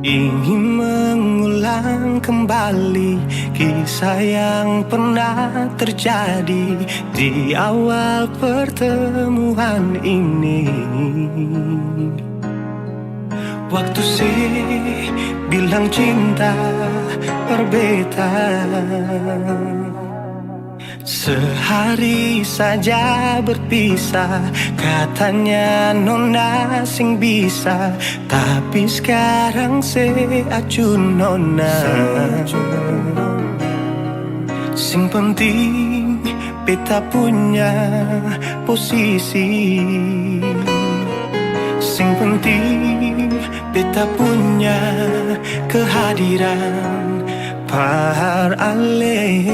Ingin mengulang kembali kisah yang pernah terjadi di awal pertemuan ini. Waktu sih bilang cinta berbeda, sehari saja berpisah. Katanya nona sing bisa, tapi sekarang se acun nona. Sing penting beta punya posisi. Sing penting beta punya kehadiran par ale.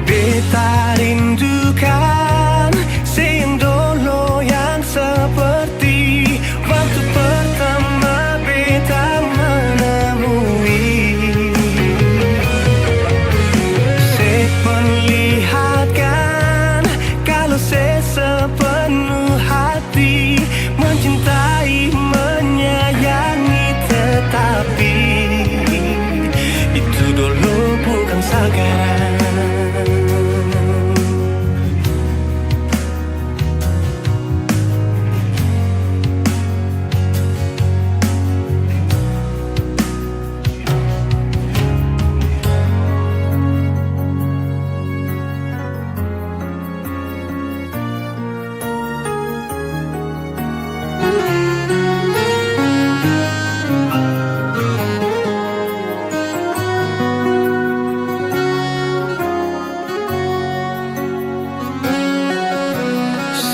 Beta rindukan yang dulu yang seperti waktu pertama beta menemui. Saya perlihatkan kalau saya sepenuh hati mencintai, menyayangi, tetapi itu dulu bukan sekarang.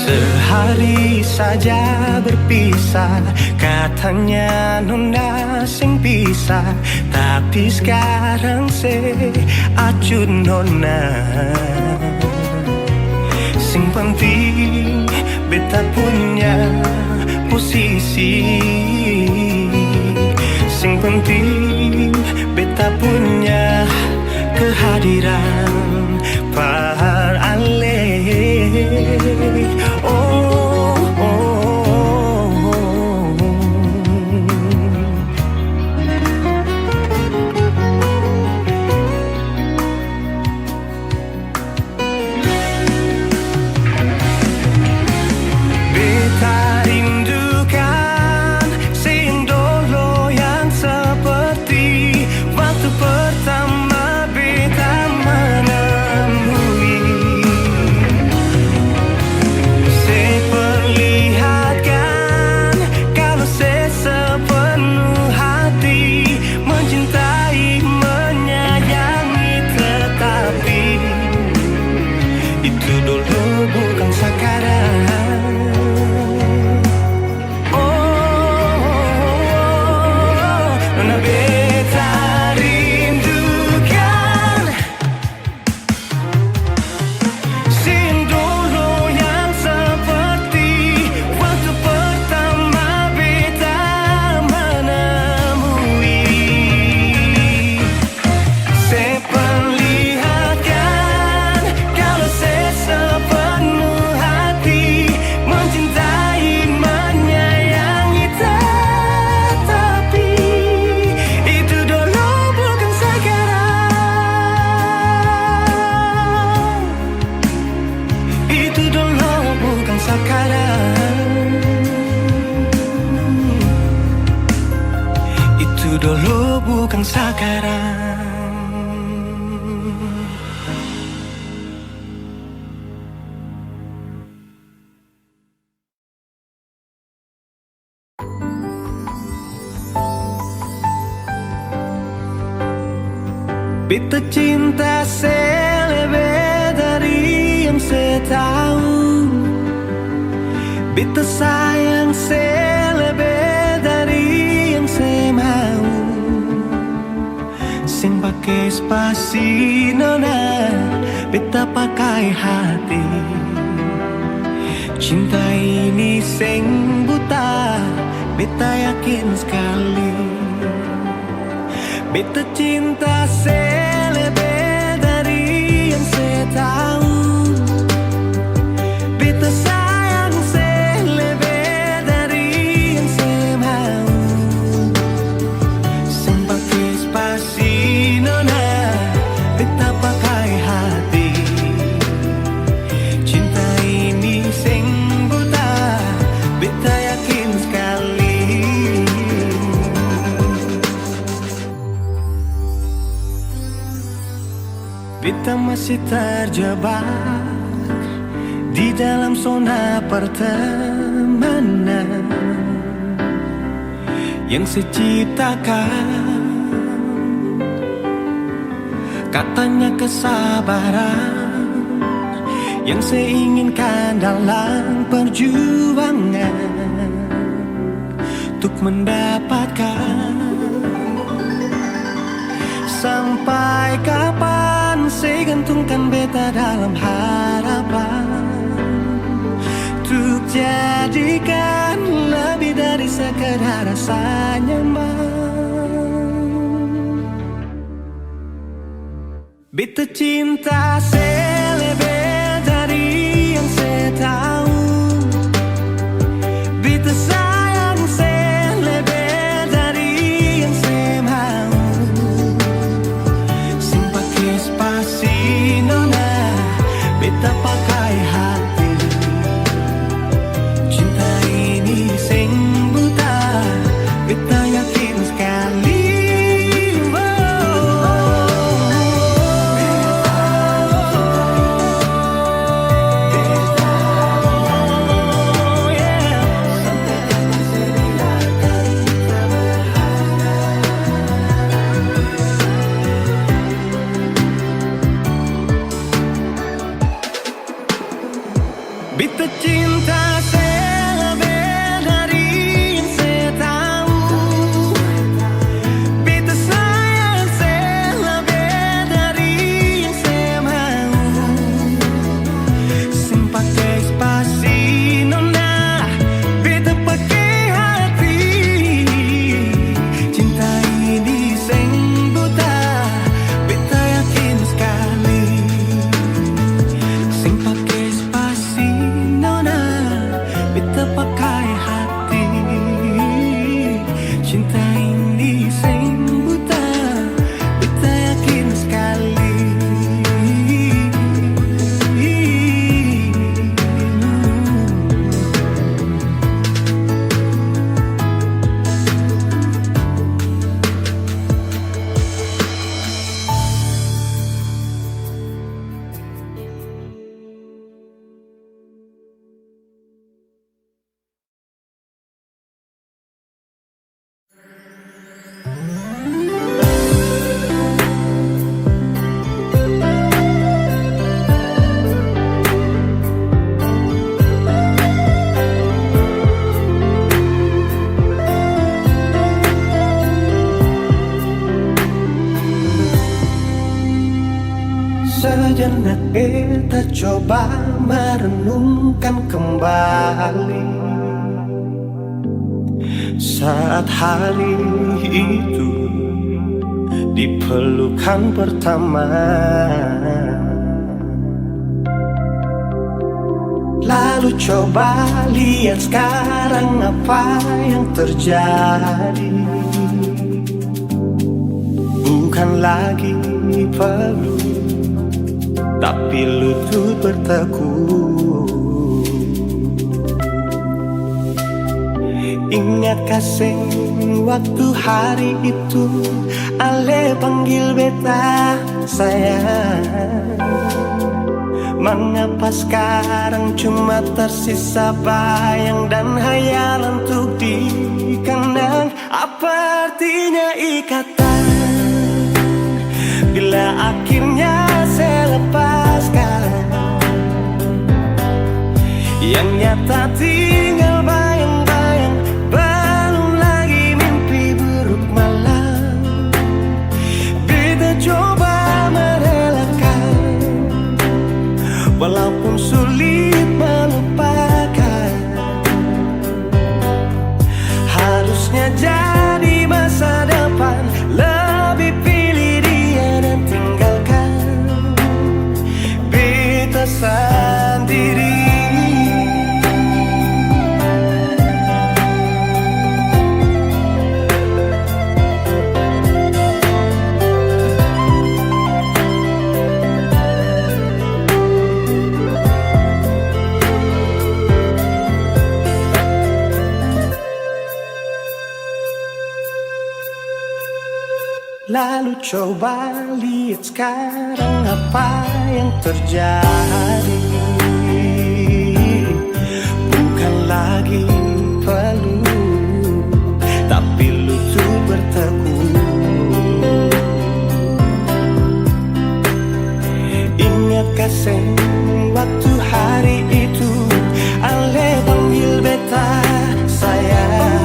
Sehari saja berpisah, katanya nona sing bisa, tapi sekarang se acun nona. Sing penting beta punya posisi. Sing penting beta punya kehadiran par ale. Itu dulu bukan sekarang. Beta cinta selebih dari yang saya tahu. Beta sayang selebih dari yang saya mau. Sing pakai spasi nona, beta pakai hati. Cinta ini sing buta, beta yakin sekali. Beta cinta selebih dari yang saya tahu. Beta sayang selebih dari yang saya mau. Sempakai spasi nona, beta pakai hati. Cinta ini sing buta, beta yakin sekali. Beta masih terjebak di dalam zona pertemanan yang saya ciptakan. Katanya kesabaran yang saya inginkan dalam perjuangan untuk mendapatkan. Sampai kapan saya gantungkan beta dalam harapan untuk jadikan lebih dari sekedar rasa nyaman. Beta cinta selebih dari yang saya tahu. Beta sayang selebih dari yang saya mau. Simpati spasi nona, beta pakai hati. Cinta ini sing buta, beta yakin sekali. Beta cinta selebih dari yang saya tahu. Beta sayang selebih dari yang saya mau. Simpati spasi nona, beta pakai hati. Cinta ini sing buta, beta yakin sekali. Simpati spasi nona, beta pakai hati. Cinta ini sing buta, beta yakin sekali. Sejenak beta coba merenungkan kembali saat hari itu di pelukan pertama. Lalu coba lihat sekarang apa yang terjadi. Bukan lagi peluk, tapi lutut bertekuk. Ingat kasih waktu hari itu Ale panggil beta sayang. Mengapa sekarang cuma tersisa bayang dan hayalan untuk dikenang? Apa artinya ikatan bila akhirnya saya lepaskan? Yang nyata tinggal bayang-bayang, belum lagi mimpi buruk malam. Beta coba merelakan, walaupun sulit melupakan. Lalu coba lihat sekarang apa yang terjadi. Bukan lagi peluk, tapi lutut bertekuk. Ingatkah sen waktu hari itu Ale panggil beta sayang.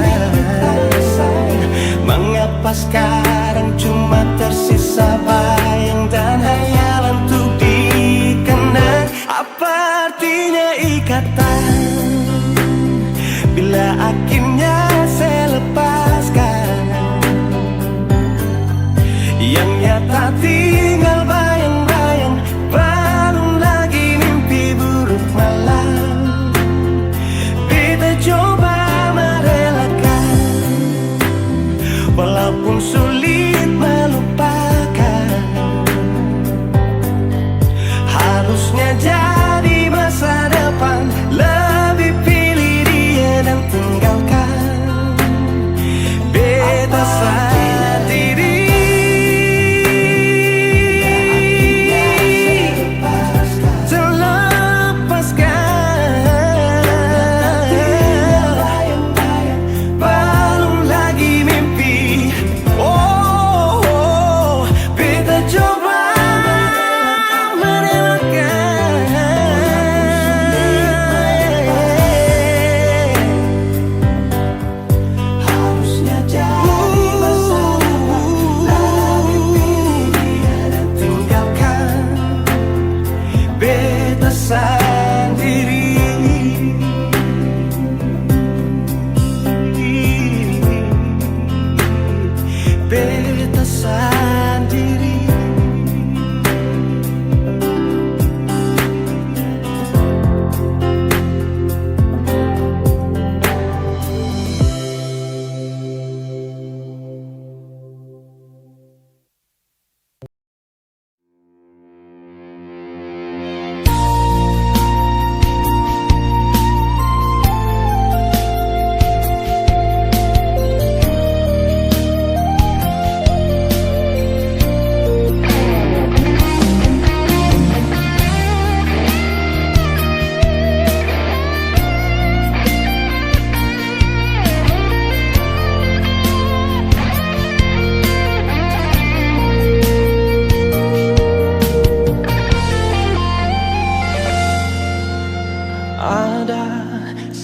Mengapa sekarang cuma tersisa bayang dan hayalan untuk dikenang? Apa artinya ikatan bila akhirnya saya lepaskan? Yang nyata tinggal bayang-bayang, belum lagi mimpi buruk malam. Kita coba merelakan, walaupun sulit melupakan. Harusnya jadi masa depan, lebih pilih dia dan tinggalkan beta sendiri.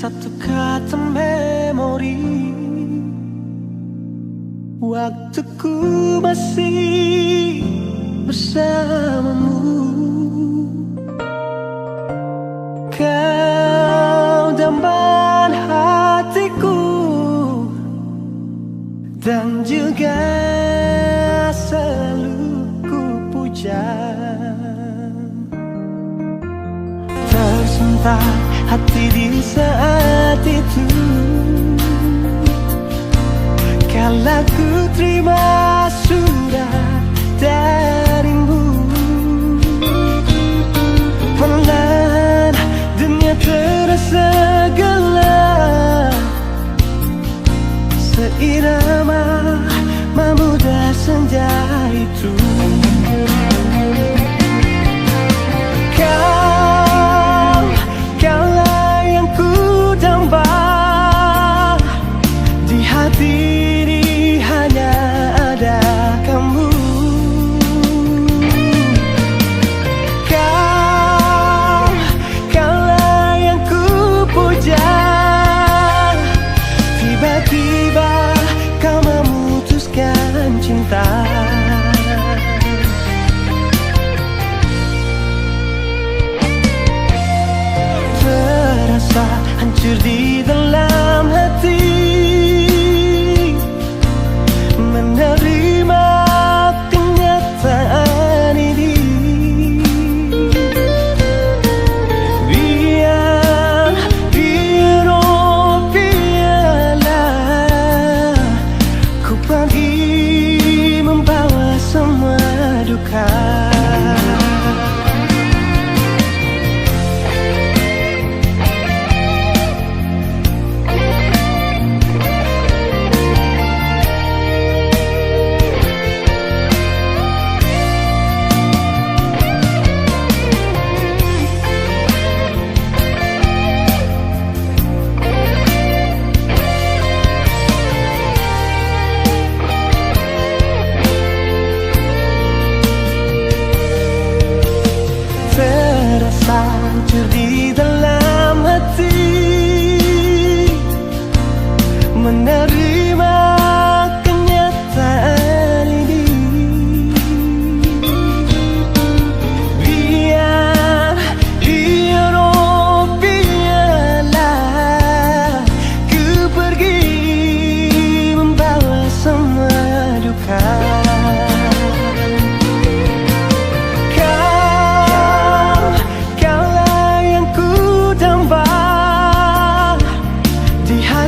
Satu kata memori, waktuku masih bersamamu. Kau dambahan hatiku dan juga selalu ku puja. Tersentak hati di saat itu, kala ku terima surat darimu. Perlahan dunia terasa gelap, seirama memudah senja itu. Kaulah yang ku damba, di hati ini hanya ada kamu. Kaulah yang ku puja, tiba-tiba kau memutuskan cinta. Terasa hancur di dalam hati menerima kenyataan ini. Biar biarlah ku pergi membawa semua duka.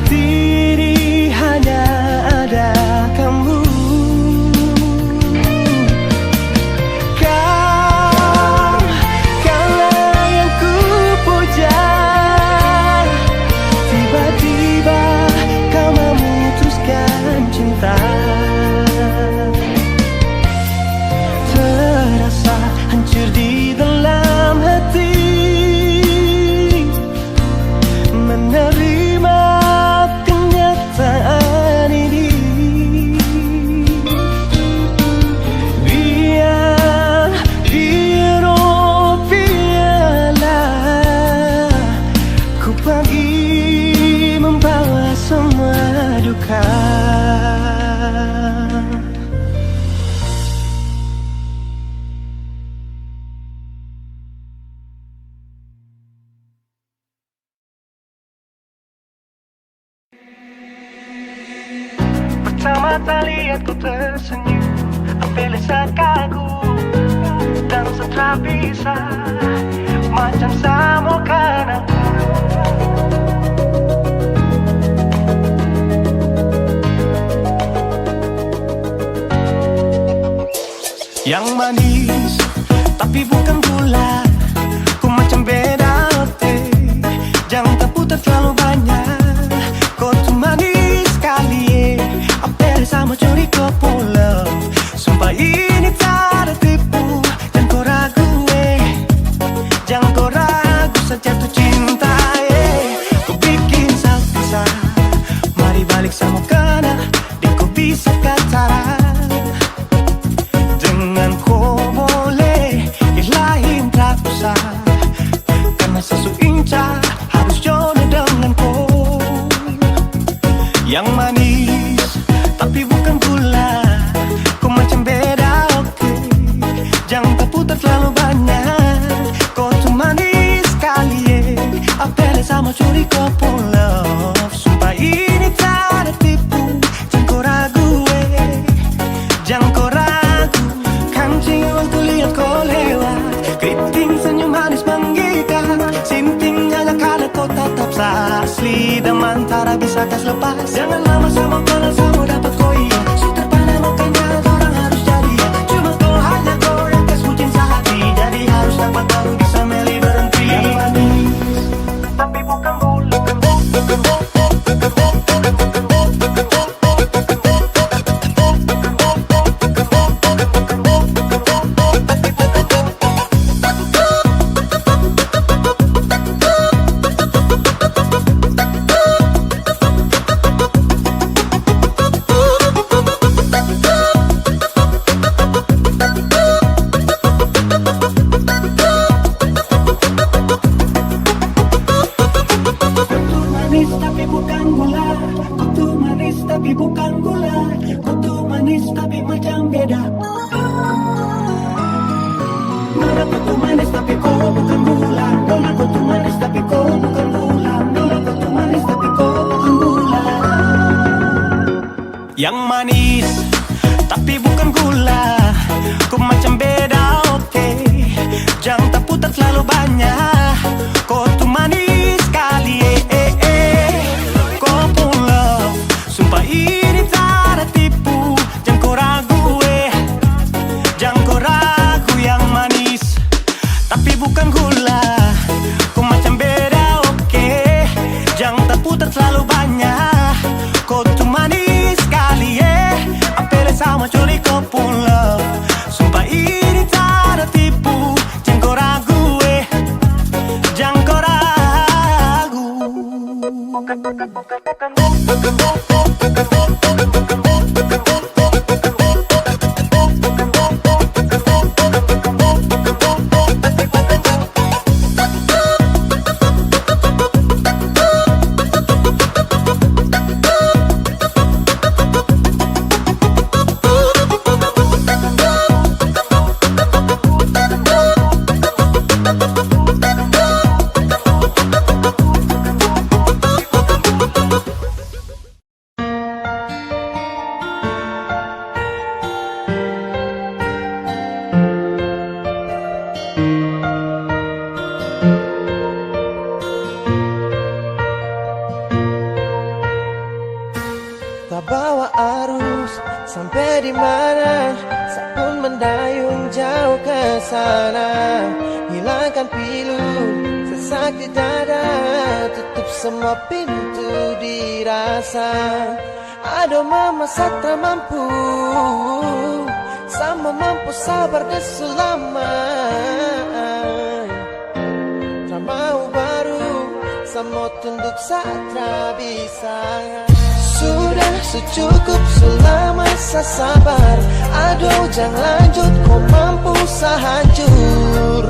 diri hanya ada kamu. Kaulah yang ku puja. Tiba-tiba kau memutuskan cinta. Terasa hancur di dalam hati menerima kenyataan ini. Biarlah ku pergi membawa semua duka. Pertama kali aku tersenyum, ambil saat kagum dan setelah bisa macam samakan aku. Yang manis tapi bukan gula, ku macam beda hati. Jangan terputar terlalu banyak, kau tuh manis sekali. Apel sama curi kau pulau, sumpah ini tak ada tipu. Jangan kau ragu, jangan kau ragu saja tuh cinta. Kau bikin salsa, mari balik sama kena, dan kau bisa katakan dengan kau boleh ilahin tak usah, karena sesu inca harus jodoh dengan kau. Yang manis tapi bukan gula, kau macam beda jangan terputar terlalu banyak, kau tuh manis sekali. Apel sama curi kau pulau, sumpah ini tak ada tipu. Jangan kau ragu, jangan kau ragu. Kancing waktu lihat kau lewat, keriting senyum manis menggigit. Sinting hanya karena kau tetap asli, dan mantara bisa kas lepas. Jangan lama sama kau sama dapat kau iya. Sudah pada makanya orang harus jadi ya. Cuma kau hanya kau yang kas bucin sehati, jadi harus dapat baru bisa meli berhenti. Yang manis tapi bukan gula. Tapi bukan gula, kau tuh manis tapi macam beda. Nona kau tuh manis tapi kau bukan gula. Nona kau tuh manis tapi kau bukan gula. Nona kau tuh manis tapi kau bukan gula. Yang manis tapi bukan gula, kau macam beda oke. Jangan terputar terlalu banyak, kau tuh manis sekali. Kau pulau, sumpah ini tak ada tipu. Jangan kau ragu, jangan kau ragu. Yang manis tapi bukan gula, kau macam beda oke. Jangan terputar terlalu banyak, kau tuh manis sekali. Apel sama curi kau pulau, sumpah ini tak ada tipu. Jangan kau ragu, jangan kau ragu. tak bawa arus sampai di mana, saat pun mendayung jauh ke sana. Hilangkan pilu, sesak di dada, tutup semua pintu dirasa. Aduh mama tak mampu, sama mampu sabar desu lama. Tak mau baru, sama tunduk saat bisa. Sudah secukup selama saya sabar. Aduh jangan lanjut, kau mampu sehancur.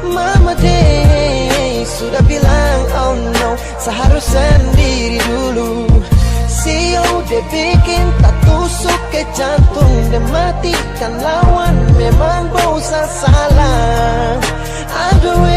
Mama deh sudah bilang oh no, seharus sendiri dulu. Sio dia bikin tak tusuk ke jantung, dia matikan lawan, memang bau salah. Aduh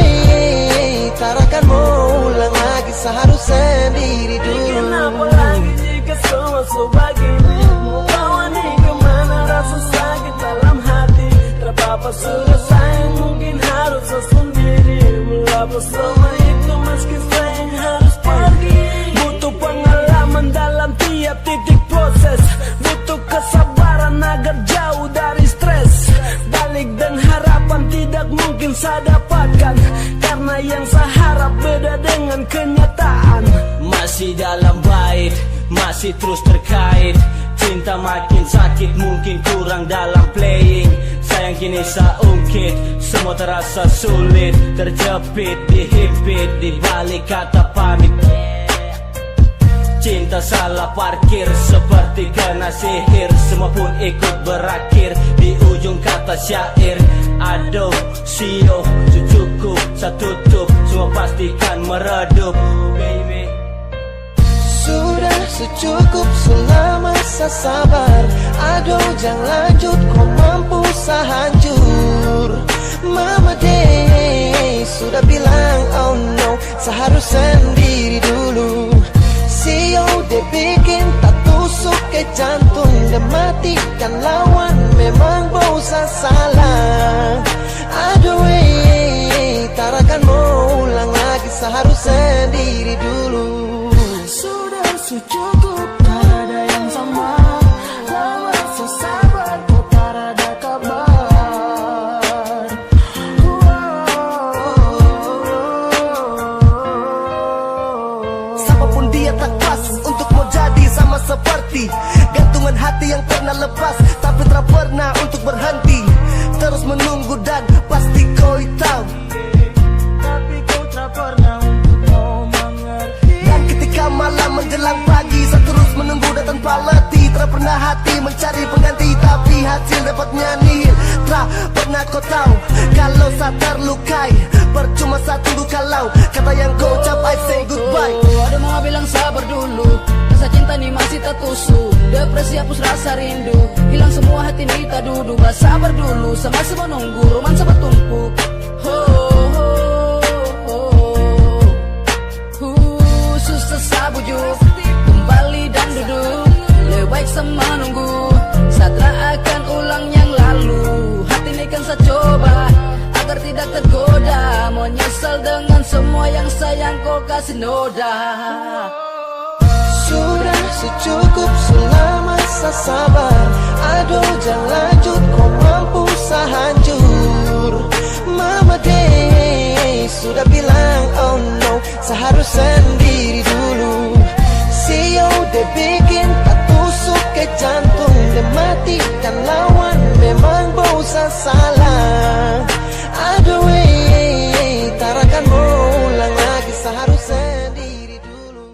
tarakan mau ulang lagi, seharus sendiri dulu. Kenapa lagi jika semua sebagini? Mau bawa nih kemana rasa sakit dalam hati? Terpapa sudah sayang, mungkin harus sendiri. Melapor semua itu meski sayang harus pergi. Butuh pengalaman dalam tiap titik proses, butuh kesabaran agar jauh dari stres. Balik dan harapan tidak mungkin saya dapatkan, karena yang saya harap beda dengan kenyataan. Masih dalam bait, masih terus terkait. Cinta makin sakit, mungkin kurang dalam playing. Sayang kini saya ungkit, semua terasa sulit. Terjepit, dihimpit, di balik kata pamit. Cinta salah parkir, seperti kena sihir. Semua pun ikut berakhir di ujung kata syair. Aduh, sio, cucuku, saya tutup. Semua pastikan meredup, baby. Sudah secukup selama saya sabar. Aduh jangan lanjut, kau mampu sehancur. Mama deh sudah bilang oh no, seharus sendiri dulu. Sio dia bikin tak tusuk ke jantung, dia matikan lawan, memang bau salah. Aduh tarakan mau ulang lagi, seharus sendiri dulu. Sudah secukup, tak ada yang sama. Lama sesabar, kok tak ada kabar. Siapapun dia tak pas untuk mau jadi sama seperti gantungan hati yang pernah lepas, tapi tak pernah untuk berhenti. Terus menunggu dan pasti kau tahu, Tapi kau tak pernah untuk mau mengerti. dan ketika malam menjelang pagi, saya terus menunggu dan tanpa letih. Tak pernah hati mencari pengganti, tapi hasil dapatnya nihil. Tak pernah kau tahu kalau saya terlukai, percuma saya tunggu kalau kata yang kau ucap I say goodbye. Ada mau bilang sabar dulu, rasa cinta ini masih tak tusuk. Depresi hapus rasa rindu, hilang semua hati ini tak duduk. Sabar dulu, sama-sama menunggu romansa bertumpuk. Susah saya bujuk, kembali dan duduk. Lebih baik sama nunggu, Satra akan ulang yang lalu. Hati ini kan saya coba agar tidak tergoda, menyesal dengan semua yang sayang kau kasih noda. Sudah secukup selama saya sabar. Aduh jangan lanjut, kau mampu sehancur. Mama deh sudah bilang oh no, seharus sendiri dulu. Sio dia bikin tak tusuk ke jantung, dia matikan lawan, memang bau salah. Aduh tarakan mau ulang lagi, seharus sendiri dulu.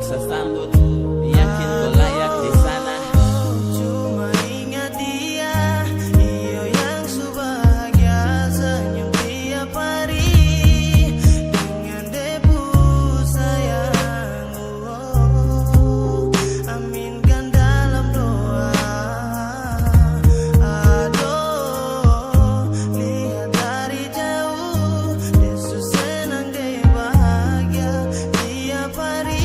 bisa sambut. Yakin kau layak di sana. Cuma ingat dia, iyo yang subahagia, senyum tiap hari dengan debu sayang. Aminkan dalam doa. Aduh, lihat dari jauh, Yesus senang dia bahagia tiap hari.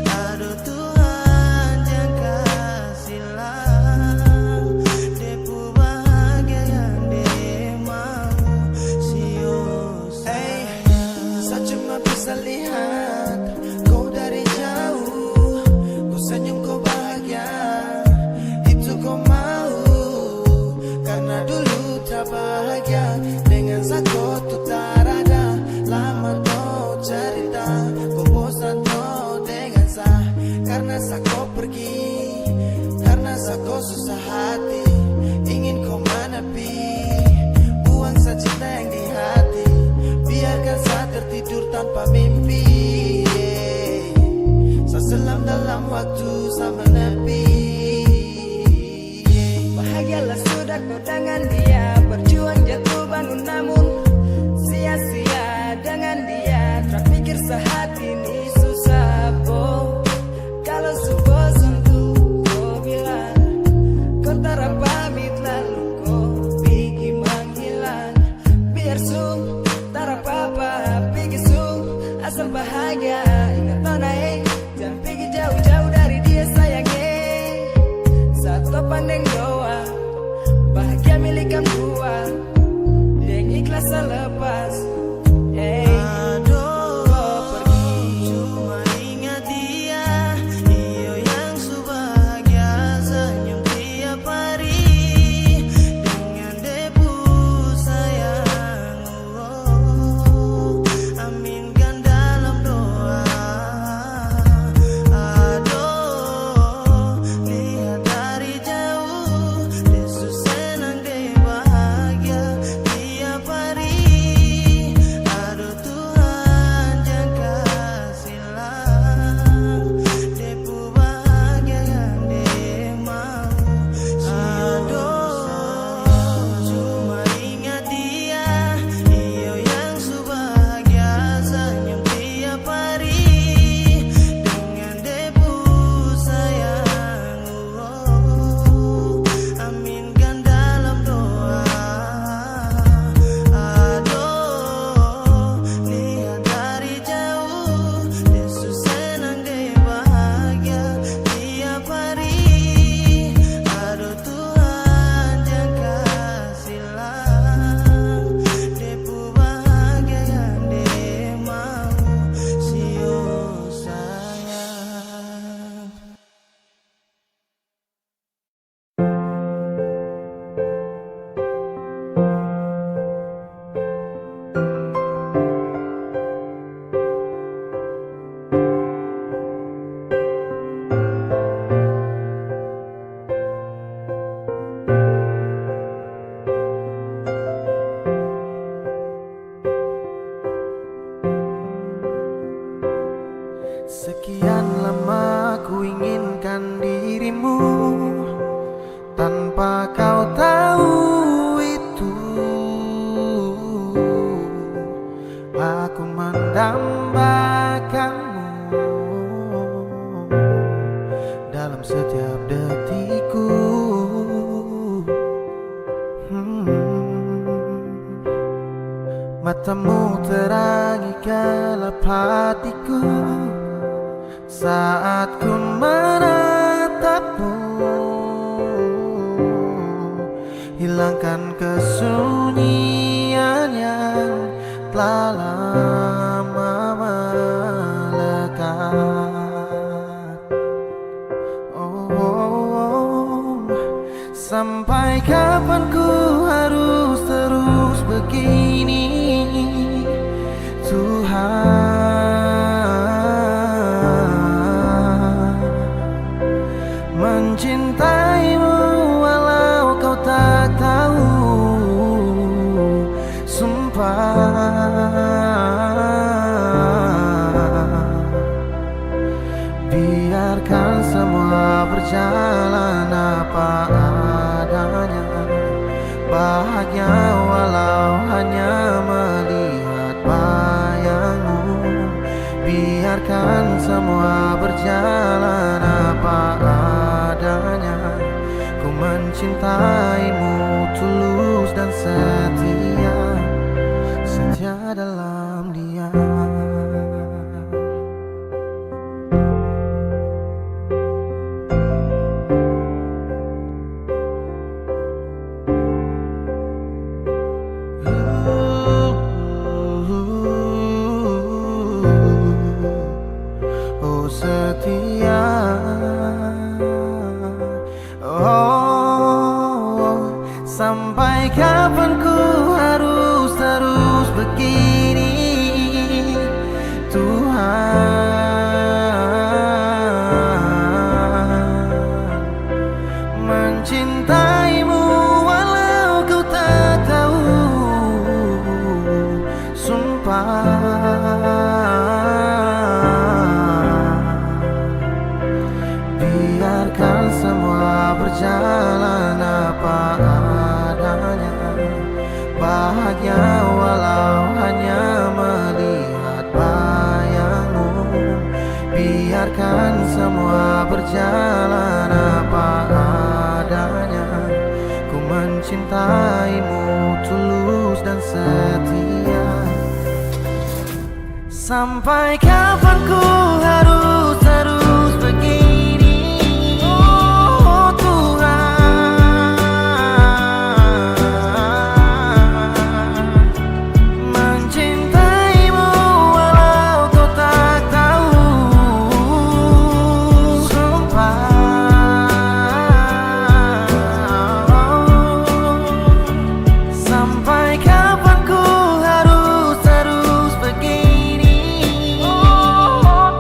Aduh Tuhan jangan kasihlah depu bahagia yang dia mau. Saya cuma bisa lihat kau dari jauh, kau senyum kau bahagia, itu kau mau. Karena dulu tak bahagia dengan satu tuh tak ada. Lama kau cerita, kau bosan kau dengan saya. Karena saya kau pergi, karena saya kau susah hati, ingin kau menepi, buang saja cinta yang di hati, biarkan saya tertidur tanpa mimpi. Saya selam dalam waktu saya menepi. Bahagialah sudah kau dengan dia, berjuang jatuh bangun namun sia-sia dengan dia. Terpikir sehati ini susah boh. Kalau sebosan tuh kau bilang, kau tara pamit lalu kau pergi menghilang. Biar sung tara apa-apa, pergi sung asal bahagia. Ingat nona jangan pergi jauh-jauh dari dia sayangnya. Satu pandang doa, bahagia milikkan dua, yang ikhlas selepas. Kau pergi. Cuma ingat dia, iyo yang subahagia, senyum tiap hari dengan debu sayang. Aminkan dalam doa. Aduh, lihat dari jauh, Yesus senang dia bahagia tiap hari. Aduh Tuhan jangan kasihlah depu bahagia yang dia mau. Aduh, cuma ingat dia, iyo yang subahagia, senyum tiap hari dengan debu sayang. Aminkan dalam doa. Aduh, lihat dari jauh, Yesus senang dia bahagia tiap hari. Aduh Tuhan jangan kasihlah depu bahagia yang dia mau. Sio sayang. Sekian lama ku inginkan dirimu, tanpa kau tahu itu. Aku mendambakanmu dalam setiap detikku. Matamu terangi gelap hatiku saat ku menatapmu. Hilangkan kesunyian yang telah lama melekat. Sampai kapan ku harus terus begini, Tuhan? Mencintaimu walau kau tak tahu, sumpah. Biarkan semua berjalan apa adanya. Ku mencintaimu tulus dan setia, setia dalam diam. Oh setia, oh sampai kapan ku harus terus begini Tuhan, mencintaimu walau kau tak tahu. Biarkan semua berjalan apa adanya. Bahagia walau hanya melihat bayangmu. Biarkan semua berjalan apa adanya. Ku mencintaimu tulus dan setia. Sampai kapan ku harus terus begini, oh Tuhan, mencintaimu walau kau tak tahu. Sampai kapan ku harus terus begini, oh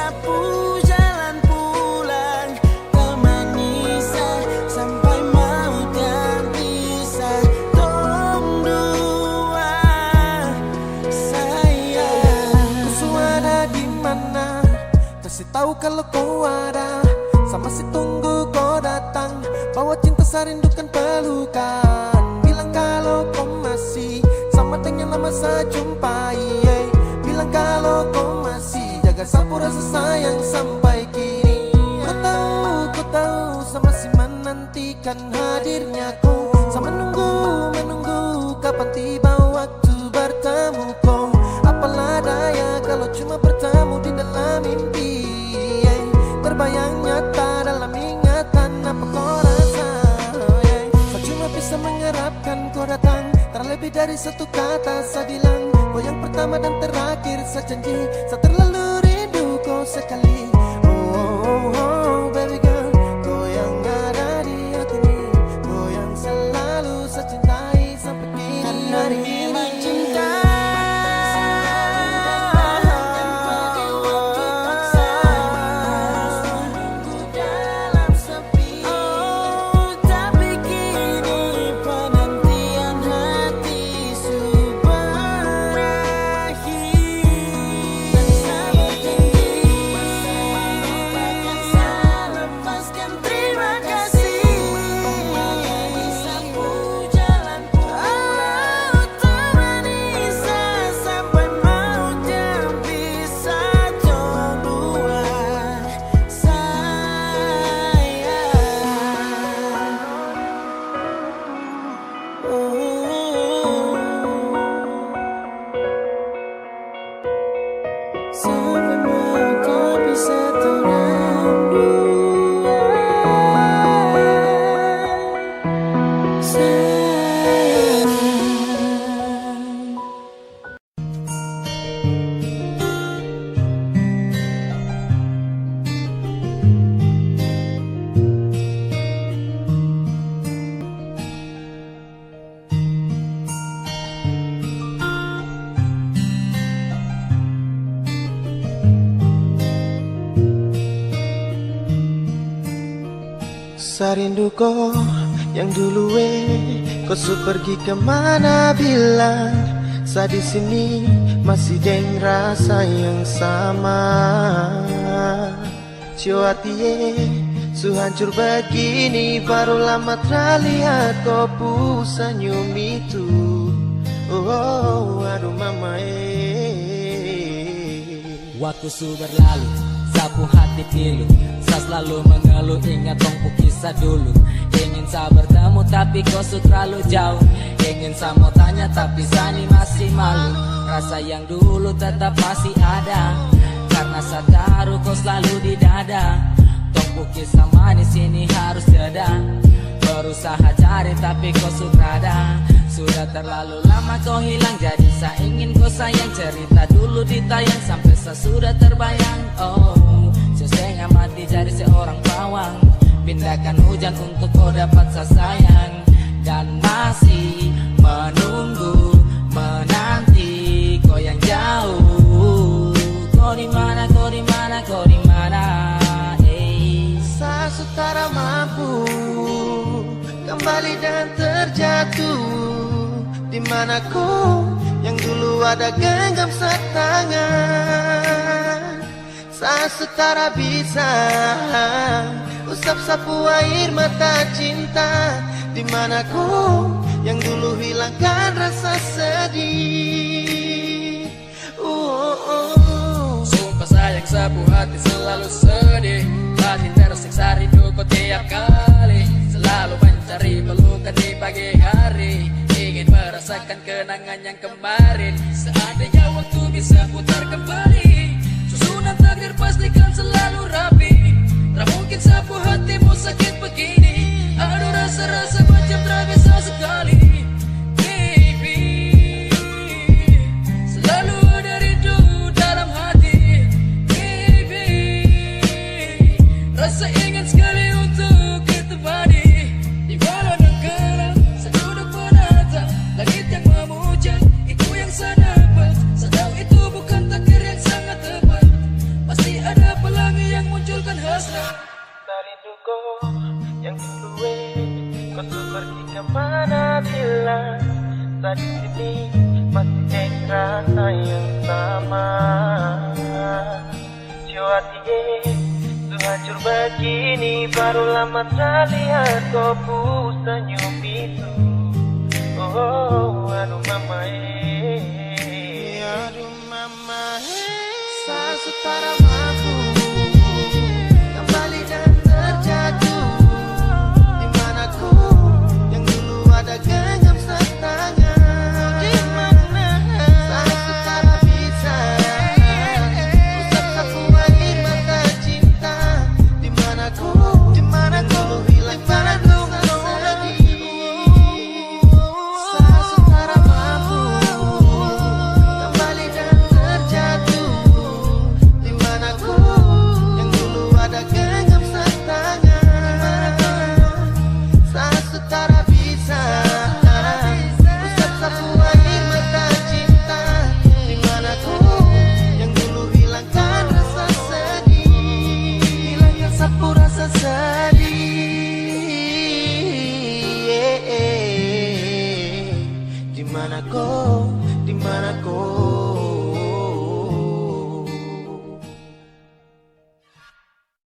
sapu jalan pulang ke Manisa sampai mau dan bisa dong dua sayang. Kau ada di mana? Kasih tahu kalau kau ada. Sama si tunggu kau datang, bawa cinta sarindukan pelukan. Bilang kalau kau masih sama dengan lama saya jumpai. Bilang kalau kau masih jaga sapu rasa sayang sampai kini. Kau tahu sama si menantikan hadirnya kau. Sama menunggu kapan tiba waktu bertemu kau. Apalah daya kalau cuma bertemu di dalam mimpi. Terbayang nyata dalam ingatan apa kau rasa. Saya cuma bisa mengharapkan kau datang. Terlebih dari satu kata saya bilang. Kau yang pertama dan terakhir saya janji. Saya terlalu rindu kau sekali. Oh, baby girl, kau yang ada di hati ini. Kau yang selalu saya cintai sampai kini. Karena memang cinta sampai mau tak bisa teranggu sayang. Sarindu kau yang dulu kau su pergi kemana bilang. Saya di sini masih deng rasa yang sama. Hati su hancur begini baru lama terlihat kau pu senyum itu. Oh, aduh mama Waktu su berlalu, sapu hati pilu. Saya selalu mengeluh, ingat tongpu kisah dulu. Ingin saya bertemu tapi kau su terlalu jauh. Ingin saya mau tanya tapi sani masih malu. Rasa yang dulu tetap masih ada, karena saya taruh kau selalu di dada. Tongpu kisah manis ini harus jeda. Berusaha cari tapi kau su berada. Sudah terlalu lama kau hilang, jadi saya ingin kau sayang. Cerita dulu ditayang sampai saya sudah terbayang. Oh, setengah mati jadi seorang pawang. Pindahkan hujan untuk kau dapat saya sayang. Dan masih menunggu, menanti kau yang jauh. Kau di mana, kau di mana, kau di mana? Saya setara mampu kembali dan terjatuh. Di mana kau yang dulu ada genggam setangan. Saya setara bisa usap sapu air mata cinta. Di mana kau yang dulu hilangkan rasa sedih. Sumpah sayang sapu hati selalu sedih. Hati tersiksa rindu kau tiap kali. Selalu mencari pelukan di pagi hari. Ingin merasakan kenangan yang kemarin. Seandainya waktu bisa putar kembali, susunan takdir pastikan selalu rapi. Tak mungkin sapu hatimu sakit begini. Aduh rasa-rasa macam terbiasa sekali. Baby, selalu ada rindu dalam hati. Baby, rasa ingin sekali untuk ditemani. Di malam yang gelap, saya duduk menatap langit yang memujan. Itu yang saya dapat. Saya tahu itu bukan takdir yang sangat tepat. Pasti ada Rinduku yang dulu kau tuh pergi kemana bila saat ini masih ada rasa yang sama. Jiwa tuh hancur begini, baru lama terlihat kau pun senyum itu. Oh, aduh mama, aduh mama, Sa setara